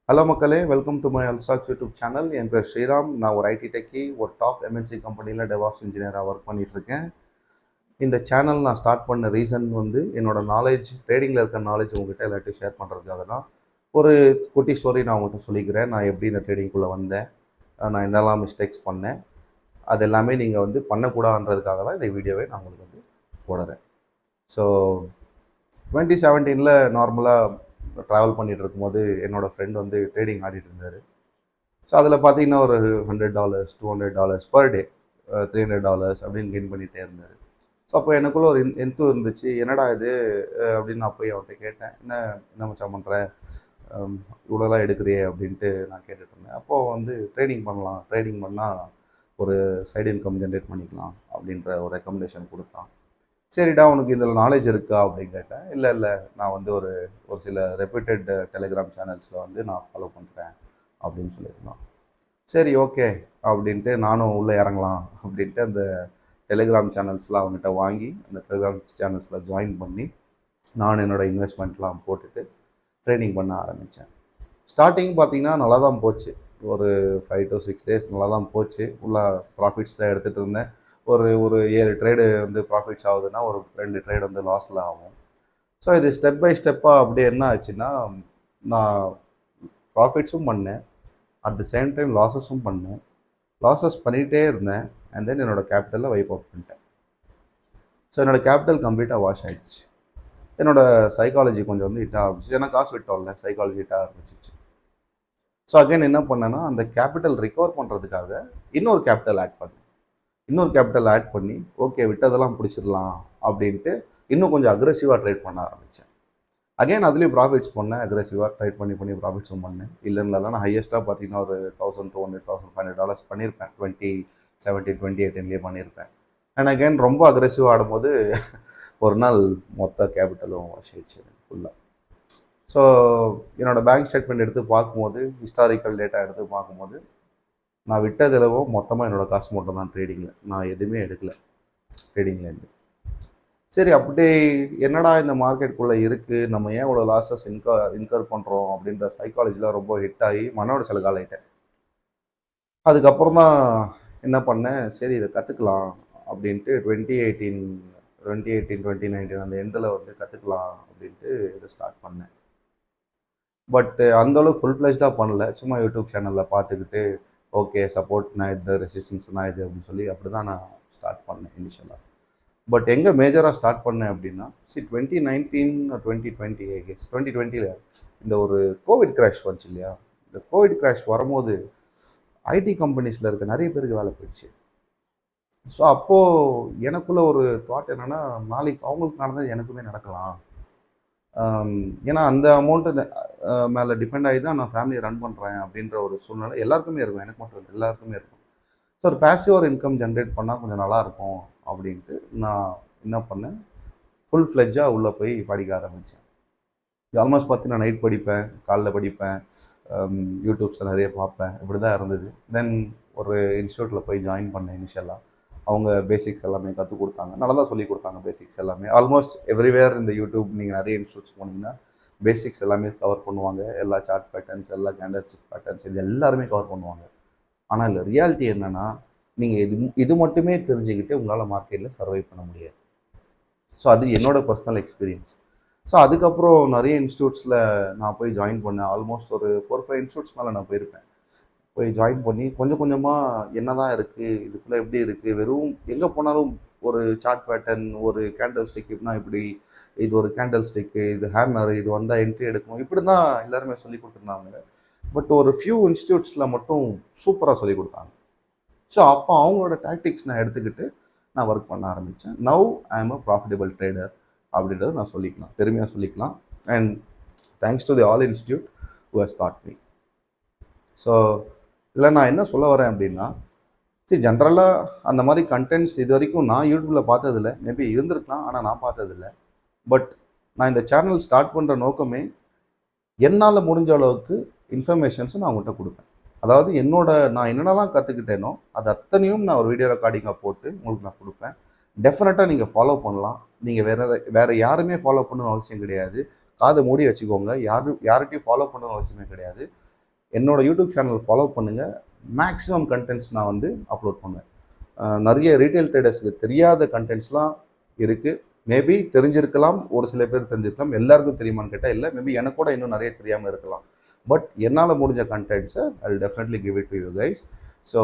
Hello மக்களே, welcome to my Allstocks YouTube channel. என் பேர் ஸ்ரீராம். நான் ஒரு ஐடி டெக்கி, ஒரு டாப் எம்என்சி கம்பெனியில் டெவாப்ஸ் இன்ஜினியராக ஒர்க் பண்ணிகிட்ருக்கேன். இந்த சேனல் நான் ஸ்டார்ட் பண்ண ரீசன் என்னோட நாலேஜ், ட்ரேடிங்கில் இருக்க நாலேஜ் உங்கள்கிட்ட எல்லாத்தையும் ஷேர் பண்ணுறதுக்காக தான். ஒரு குட்டி ஸ்டோரி நான் உங்கள்கிட்ட சொல்லிக்கிறேன். நான் எப்படி இந்த ட்ரேடிங்குள்ளே வந்தேன், நான் என்னெல்லாம் மிஸ்டேக்ஸ் பண்ணேன், அது எல்லாமே நீங்கள் பண்ணக்கூடாதுன்றதுக்காக தான் இந்த வீடியோவை நான் உங்களுக்கு போடுறேன். ஸோ 2017 நார்மலாக ட்ராவல் பண்ணிகிட்டு இருக்கும்போது என்னோடய ஃப்ரெண்ட் ட்ரேடிங் ஆடிட்டு இருந்தார். ஸோ அதில் பார்த்தீங்கன்னா ஒரு $100, $200 பர் டே, $300 அப்படின்னு கெயின் பண்ணிகிட்டே இருந்தார். ஸோ அப்போ எனக்குள்ளே ஒரு இருந்துச்சு, என்னடா இது அப்படின்னு நான் போய் அவன்கிட்ட கேட்டேன். என்ன மச்சான் பண்ணுற, இவ்வளோலாம் எடுக்கிறியே அப்படின்ட்டு நான் கேட்டுட்டு இருந்தேன். அப்போது ட்ரேடிங் பண்ணலாம், ட்ரேடிங் பண்ணால் ஒரு சைடு இன்கம் ஜென்ரேட் பண்ணிக்கலாம் அப்படின்ற ஒரு ரெக்கமெண்டேஷன் கொடுத்தான். சரிடா, உனக்கு இதில் நாலேஜ் இருக்கா அப்படின்னு கேட்டேன். இல்லை, நான் ஒரு சில ரெப்யூட்டட் டெலிகிராம் சேனல்ஸில் நான் ஃபாலோ பண்ணுறேன் அப்படின்னு சொல்லியிருந்தான். சரி, ஓகே அப்படின்ட்டு நானும் உள்ளே இறங்கலாம் அப்படின்ட்டு அந்த டெலிகிராம் சேனல்ஸ்லாம் அவங்ககிட்ட வாங்கி அந்த டெலிகிராம் சேனல்ஸில் ஜாயின் பண்ணி நான் என்னோடய இன்வெஸ்ட்மெண்ட்லாம் போட்டுட்டு ட்ரேடிங் பண்ண ஆரம்பித்தேன். ஸ்டார்டிங் பார்த்திங்கன்னா நல்லா தான் போச்சு. ஒரு 5 to 6 days நல்லா தான் போச்சு. ஃபுல்லாக ப்ராஃபிட்ஸ் தான் எடுத்துகிட்டு இருந்தேன். ஒரு 7 ட்ரேடு ப்ராஃபிட்ஸ் ஆகுதுன்னா ஒரு 2 ட்ரேடு லாஸில் ஆகும். ஸோ இது ஸ்டெப் பை ஸ்டெப்பாக அப்படியே என்ன ஆச்சுன்னா, நான் ப்ராஃபிட்ஸும் பண்ணேன், அட் த சேம் டைம் லாஸஸும் பண்ணேன். லாஸஸ் பண்ணிகிட்டே இருந்தேன். அண்ட் தென் என்னோடய கேபிட்டலில் வைப் அவுட் பண்ணிட்டேன். ஸோ என்னோடய கேபிட்டல் கம்ப்ளீட்டாக வாஷ் ஆகிடுச்சு. என்னோடய சைக்காலஜி கொஞ்சம் ஹிட் ஆரம்பிச்சு. ஏன்னா காசு விட்டோம்ல, சைக்காலஜி ஹிட் ஆரம்பிச்சிச்சு. ஸோ அகைன் என்ன பண்ணேன்னா, அந்த கேபிட்டல் ரிகவர் பண்ணுறதுக்காக இன்னொரு கேபிட்டல் ஆட் பண்ணி ஓகே விட்டதெல்லாம் பிடிச்சிடலாம் அப்படின்ட்டு இன்னும் கொஞ்சம் அக்ரெசிவாக ட்ரேட் பண்ண ஆரம்பித்தேன். அகைன் அதுலேயும் ப்ராஃபிட்ஸ் பண்ணேன், அக்ரெசிவாக ட்ரேட் பண்ணி ப்ராஃபிட்ஸும் பண்ணேன். இல்லைன்னா நான் ஹையஸ்ட்டாக பார்த்தீங்கன்னா ஒரு $1,200, $1,500 பண்ணியிருப்பேன். 2017, 2018 பண்ணியிருப்பேன். அண்ட் அகைன் ரொம்ப அக்ரெசிவாக ஆடும்போது ஒரு நாள் மொத்த கேபிட்டலும் வாஷ் ஆயிடுச்சு ஃபுல்லாக. ஸோ என்னோடய பேங்க் ஸ்டேட்மெண்ட் எடுத்து பார்க்கும்போது, ஹிஸ்டாரிக்கல் டேட்டா எடுத்து பார்க்கும்போது, நான் விட்டதிலவோ மொத்தமாக என்னோடய காசு மட்டும் தான் ட்ரேடிங்கில். நான் எதுவுமே எடுக்கலை ட்ரேடிங்லேருந்து. சரி, அப்படி என்னடா இந்த மார்க்கெட்டுக்குள்ளே இருக்குது, நம்ம ஏன் இவ்வளோ லாஸஸ் இன்கர் பண்ணுறோம் அப்படின்ற சைக்காலஜிலாம் ரொம்ப ஹிட் ஆகி மனோட செலகாலாயிட்டேன். அதுக்கப்புறம் தான் என்ன பண்ணேன், சரி இதை கற்றுக்கலாம் அப்படின்ட்டு 2018, 2019 அந்த எண்டில் கற்றுக்கலாம் அப்படின்ட்டு இதை ஸ்டார்ட் பண்ணேன். பட் அந்தளவுக்கு ஃபுல் ஃப்ளெஜ்டாக பண்ணல. சும்மா யூடியூப் சேனலில் பார்த்துக்கிட்டு ஓகே சப்போர்ட்னா இது, ரெசிஸ்டன்ஸ்னா இது அப்படின்னு சொல்லி அப்படி தான் நான் ஸ்டார்ட் பண்ணேன் இனிஷியலாக. பட் எங்கே மேஜராக ஸ்டார்ட் பண்ணேன் அப்படின்னா, 2019 2020 இந்த ஒரு கோவிட் கிராஷ் வந்துச்சு இல்லையா. இந்த கோவிட் கிராஷ் வரும்போது ஐடி கம்பெனிஸில் இருக்க நிறைய பேருக்கு வேலை போயிடுச்சு. ஸோ அப்போது எனக்குள்ள ஒரு தாட் என்னென்னா, நாளைக்கு அவங்களுக்கு நடந்தது எனக்குமே நடக்கலாம். ஏன்னா அந்த அமௌண்ட்டு மேலே டிபெண்ட் ஆகி தான் நான் ஃபேமிலியை ரன் பண்ணுறேன் அப்படின்ற ஒரு சூழ்நிலை எல்லாருக்குமே இருக்கும். எனக்கு மட்டும் இல்லை, எல்லாருக்குமே இருக்கும். ஸோ ஒரு பேசிவ் இன்கம் ஜென்ரேட் பண்ணால் கொஞ்சம் நல்லாயிருக்கும் அப்படின்ட்டு நான் என்ன பண்ணேன், ஃபுல் ஃப்ளெஜ்ஜாக உள்ளே போய் படிக்க ஆரம்பித்தேன். ஆல்மோஸ்ட் பார்த்து நான் நைட் படிப்பேன், காலைல படிப்பேன், யூடியூப்ஸில் நிறைய பார்ப்பேன், இப்படி தான் இருந்தது. தென் ஒரு இன்ஸ்டியூட்டில் போய் ஜாயின் பண்ணேன் இனிஷியலாக. அவங்க பேசிக்ஸ் எல்லாமே கற்றுக் கொடுத்தாங்க, நல்லா தான் சொல்லி கொடுத்தாங்க பேசிக்ஸ் எல்லாமே. ஆல்மோஸ்ட் எவ்ரிவேர் இந்த யூடியூப் நீங்கள் நிறைய இன்ஸ்டியூட்ஸ் போனீங்கன்னா பேசிக்ஸ் எல்லாமே கவர் பண்ணுவாங்க. எல்லா சார்ட் பேட்டர்ன்ஸ், எல்லா கேண்டல்ஸ்டிக் பேட்டர்ன்ஸ், இது எல்லாருமே கவர் பண்ணுவாங்க. ஆனால் இல்லை, ரியாலிட்டி என்னென்னா, நீங்கள் இது மட்டுமே தெரிஞ்சுக்கிட்டு உங்களால் மார்க்கெட்டில் சர்வை பண்ண முடியாது. ஸோ அது என்னோடய பர்சனல் எக்ஸ்பீரியன்ஸ். ஸோ அதுக்கப்புறம் நிறைய இன்ஸ்டியூட்ஸில் நான் போய் ஜாயின் பண்ணேன். ஆல்மோஸ்ட் ஒரு 4-5 இன்ஸ்டியூட்ஸ் மேலே நான் போயிருப்பேன். போய் ஜாயின் பண்ணி கொஞ்சம் கொஞ்சமாக என்ன தான் இருக்குது, இதுக்குள்ளே எப்படி இருக்குது, வெறும் எங்கே போனாலும் ஒரு சார்ட் பேட்டர்ன், ஒரு கேண்டல் ஸ்டிக் இப்படின்னா இப்படி, இது ஒரு கேண்டல் ஸ்டிக்கு, இது ஹேமர், இது வந்தால் என்ட்ரி எடுக்கணும், இப்படி தான் எல்லாருமே சொல்லி கொடுத்துருந்தாங்க. பட் ஒரு ஃபியூ இன்ஸ்டியூட்ஸில் மட்டும் சூப்பராக சொல்லி கொடுத்தாங்க. ஸோ அப்போ அவங்களோட டாக்டிக்ஸ் நான் எடுத்துக்கிட்டு நான் ஒர்க் பண்ண ஆரம்பித்தேன். Now I am a profitable trader அப்படின்றத நான் சொல்லிக்கலாம், பெருமையாக சொல்லிக்கலாம். And thanks to the all institute who has dot me. So இல்லை, நான் என்ன சொல்ல வரேன் அப்படின்னா, சரி ஜென்ரலாக அந்த மாதிரி கண்டென்ட்ஸ் இது வரைக்கும் நான் யூடியூப்பில் பார்த்ததில்ல. மேபி இருந்திருக்கலாம், ஆனால் நான் பார்த்ததில்ல. பட் நான் இந்த சேனல் ஸ்டார்ட் பண்ணுற நோக்கமே, என்னால் முடிஞ்ச அளவுக்கு இன்ஃபர்மேஷன்ஸை நான் உங்கள்கிட்ட கொடுப்பேன். அதாவது நான் என்னென்னலாம் கற்றுக்கிட்டேனோ அது அத்தனையும் நான் ஒரு வீடியோ ரெக்கார்டிங்காக போட்டு உங்களுக்கு நான் கொடுப்பேன். டெஃபினட்டாக நீங்கள் ஃபாலோ பண்ணலாம். நீங்கள் வேறு யாருமே ஃபாலோ பண்ணணும்னு அவசியம் கிடையாது. காதை மூடி வச்சுக்கோங்க. யார்கிட்டையும் ஃபாலோ பண்ணணும்னு அவசியமே கிடையாது. என்னோட யூடியூப் சேனல் ஃபாலோ பண்ணுங்கள். மேக்ஸிமம் கண்டென்ட்ஸ் நான் வந்து அப்லோட் பண்ணுவேன். நிறைய ரீட்டைல் ட்ரேடர்ஸுக்கு தெரியாத கண்டென்ட்ஸ்லாம் இருக்குது. மேபி தெரிஞ்சிருக்கலாம், ஒரு சில பேர் தெரிஞ்சிருக்கலாம். எல்லாருக்கும் தெரியுமான்னு கேட்டால் இல்லை. மேபி எனக்கு கூட இன்னும் நிறைய தெரியாமல் இருக்கலாம். பட் என்னால் முடிஞ்ச கண்டென்ட்ஸை I will definitely give it to you guys. So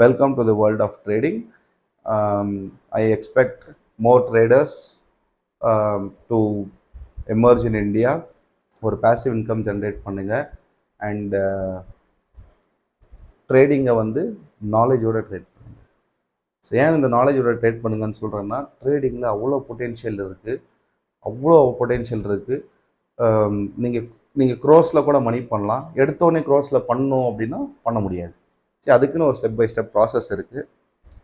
welcome to the world of trading. I expect more traders to emerge in India. ஒரு பேசிவ் இன்கம் ஜென்ரேட் பண்ணுங்கள். அண்ட் ட்ரேடிங்கை வந்து நாலேஜோட ட்ரேட் பண்ணுங்கள். ஸோ ஏன் இந்த நாலேஜோட ட்ரேட் பண்ணுங்கன்னு சொல்கிறேன்னா, ட்ரேடிங்கில் அவ்வளோ பொட்டென்ஷியல் இருக்குது. நீங்கள் க்ரோஸில் கூட மணி பண்ணலாம். எடுத்தோடனே க்ரோஸில் பண்ணணும் அப்படின்னா பண்ண முடியாது. சரி, அதுக்குன்னு ஒரு ஸ்டெப் பை ஸ்டெப் ப்ராசஸ் இருக்குது.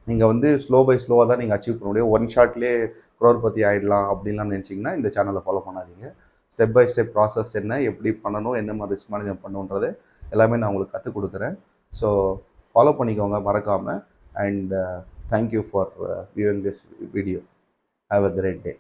நீங்கள் வந்து ஸ்லோ பை ஸ்லோவாக தான் நீங்கள் அச்சீவ் பண்ண முடியும். ஒன் ஷாட்லேயே க்ரோர்பதி ஆகிடலாம் அப்படின்லாம் நினச்சிங்கன்னா இந்த சேனலை ஃபாலோ பண்ணாதீங்க. ஸ்டெப் பை ஸ்டெப் ப்ராசஸ் என்ன, எப்படி பண்ணணும், எந்த மாதிரி ரிஸ்க் மேனேஜ்மெண்ட் பண்ணணுன்றது எல்லாமே நான் உங்களுக்கு கற்றுக் கொடுக்குறேன். ஸோ ஃபாலோ பண்ணிக்கோங்க மறக்காமல். And thank you for viewing this video. Have a great day.